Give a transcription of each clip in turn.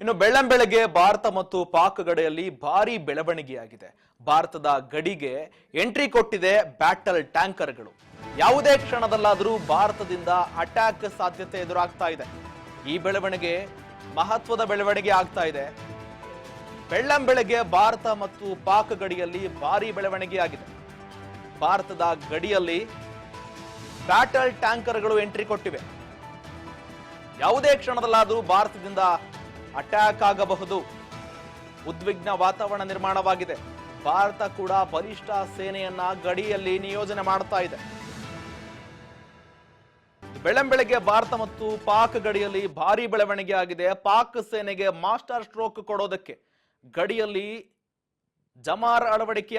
ಇನ್ನು ಬೆಳ್ಳಂಬೆಳಗ್ಗೆ ಭಾರತ ಮತ್ತು ಪಾಕ್ ಗಡಿಯಲ್ಲಿ ಭಾರಿ ಬೆಳವಣಿಗೆಯಾಗಿದೆ. ಭಾರತದ ಗಡಿಗೆ ಎಂಟ್ರಿ ಕೊಟ್ಟಿದೆ ಬ್ಯಾಟಲ್ ಟ್ಯಾಂಕರ್ಗಳು. ಯಾವುದೇ ಕ್ಷಣದಲ್ಲಾದರೂ ಭಾರತದಿಂದ ಅಟ್ಯಾಕ್ ಸಾಧ್ಯತೆ ಎದುರಾಗ್ತಾ ಇದೆ. ಈ ಬೆಳವಣಿಗೆ ಮಹತ್ವದ ಬೆಳವಣಿಗೆ ಆಗ್ತಾ ಇದೆ. ಬೆಳ್ಳಂಬೆಳಗ್ಗೆ ಭಾರತ ಮತ್ತು ಪಾಕ್ ಗಡಿಯಲ್ಲಿ ಭಾರಿ ಬೆಳವಣಿಗೆಯಾಗಿದೆ. ಭಾರತದ ಗಡಿಯಲ್ಲಿ ಬ್ಯಾಟಲ್ ಟ್ಯಾಂಕರ್ಗಳು ಎಂಟ್ರಿ ಕೊಟ್ಟಿವೆ. ಯಾವುದೇ ಕ್ಷಣದಲ್ಲಾದರೂ ಭಾರತದಿಂದ ಅಟ್ಯಾಕ್ ಆಗಬಹುದು. ಉದ್ವಿಗ್ನ ವಾತಾವರಣ ನಿರ್ಮಾಣವಾಗಿದೆ. ಭಾರತ ಕೂಡ ಬಲಿಷ್ಠ ಸೇನೆಯನ್ನ ಗಡಿಯಲ್ಲಿ ನಿಯೋಜನೆ ಮಾಡ್ತಾ ಇದೆ. ಬೆಳ್ಳಂಬೆಳಗ್ಗೆ ಭಾರತ ಮತ್ತು ಪಾಕ್ ಗಡಿಯಲ್ಲಿ ಭಾರಿ ಬೆಳವಣಿಗೆ ಆಗಿದೆ. ಪಾಕ್ ಸೇನೆಗೆ ಮಾಸ್ಟರ್ ಸ್ಟ್ರೋಕ್ ಕೊಡೋದಕ್ಕೆ ಗಡಿಯಲ್ಲಿ ಜಾಮರ್ ಅಳವಡಿಕೆ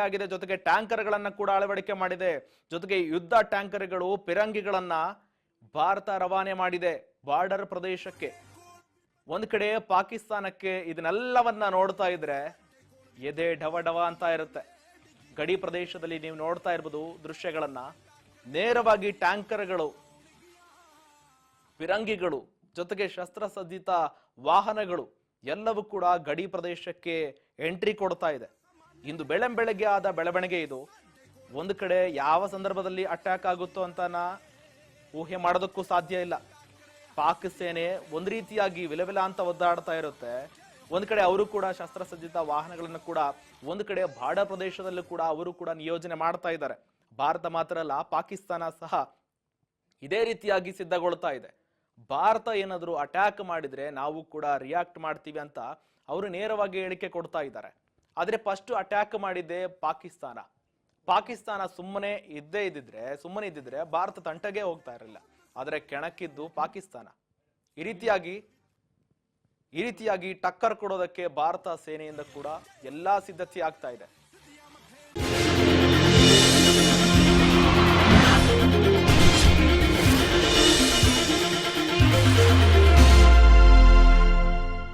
ಆಗಿದೆ. ಜೊತೆಗೆ ಟ್ಯಾಂಕರ್ಗಳನ್ನ ಕೂಡ ಅಳವಡಿಕೆ ಮಾಡಿದೆ. ಜೊತೆಗೆ ಯುದ್ಧ ಟ್ಯಾಂಕರ್ಗಳು, ಪಿರಂಗಿಗಳನ್ನ ಭಾರತ ರವಾನೆ ಮಾಡಿದೆ ಬಾರ್ಡರ್ ಪ್ರದೇಶಕ್ಕೆ. ಒಂದ್ ಕಡೆ ಪಾಕಿಸ್ತಾನಕ್ಕೆ ಇದನ್ನೆಲ್ಲವನ್ನ ನೋಡ್ತಾ ಇದ್ರೆ ಎದೆ ಡವ ಅಂತ ಇರುತ್ತೆ. ಗಡಿ ಪ್ರದೇಶದಲ್ಲಿ ನೀವು ನೋಡ್ತಾ ಇರ್ಬೋದು ದೃಶ್ಯಗಳನ್ನ. ನೇರವಾಗಿ ಟ್ಯಾಂಕರ್ಗಳು, ಪಿರಂಗಿಗಳು, ಜೊತೆಗೆ ಶಸ್ತ್ರಸಜ್ಜಿತ ವಾಹನಗಳು ಎಲ್ಲವೂ ಕೂಡ ಗಡಿ ಪ್ರದೇಶಕ್ಕೆ ಎಂಟ್ರಿ ಕೊಡ್ತಾ ಇದೆ. ಇಂದು ಬೆಳ್ಳಂಬೆಳಗ್ಗೆ ಆದ ಬೆಳವಣಿಗೆ ಇದು. ಒಂದು ಕಡೆ ಯಾವ ಸಂದರ್ಭದಲ್ಲಿ ಅಟ್ಯಾಕ್ ಆಗುತ್ತೋ ಅಂತ ಊಹೆ ಮಾಡೋದಕ್ಕೂ ಸಾಧ್ಯ ಇಲ್ಲ. ಪಾಕ್ ಸೇನೆ ಒಂದ್ ರೀತಿಯಾಗಿ ವಿಲವಿಲ ಅಂತ ಒದ್ದಾಡ್ತಾ ಇರುತ್ತೆ. ಒಂದ್ ಕಡೆ ಅವರು ಕೂಡ ಶಸ್ತ್ರಸಜ್ಜಿತ ವಾಹನಗಳನ್ನು ಕೂಡ ಒಂದು ಕಡೆ ಬಾರ್ಡರ್ ಪ್ರದೇಶದಲ್ಲೂ ಕೂಡ ಅವರು ಕೂಡ ನಿಯೋಜನೆ ಮಾಡ್ತಾ ಇದ್ದಾರೆ. ಭಾರತ ಮಾತ್ರ ಅಲ್ಲ, ಪಾಕಿಸ್ತಾನ ಸಹ ಇದೇ ರೀತಿಯಾಗಿ ಸಿದ್ಧಗೊಳ್ತಾ ಇದೆ. ಭಾರತ ಏನಾದರೂ ಅಟ್ಯಾಕ್ ಮಾಡಿದ್ರೆ ನಾವು ಕೂಡ ರಿಯಾಕ್ಟ್ ಮಾಡ್ತೀವಿ ಅಂತ ಅವರು ನೇರವಾಗಿ ಹೇಳಿಕೆ ಕೊಡ್ತಾ ಇದ್ದಾರೆ. ಆದ್ರೆ ಫಸ್ಟ್ ಅಟ್ಯಾಕ್ ಮಾಡಿದ್ದೆ ಪಾಕಿಸ್ತಾನ ಸುಮ್ಮನೆ ಇದ್ದಿದ್ರೆ ಭಾರತ ತಂಟಗೆ ಹೋಗ್ತಾ ಇರಲಿಲ್ಲ. ಆದರೆ ಕೆಣಕಿದ್ದು ಪಾಕಿಸ್ತಾನ. ಈ ರೀತಿಯಾಗಿ ಟಕ್ಕರ್ ಕೊಡೋದಕ್ಕೆ ಭಾರತ ಸೇನೆಯಿಂದ ಕೂಡ ಎಲ್ಲಾ ಸಿದ್ಧತೆ ಆಗ್ತಾ ಇದೆ.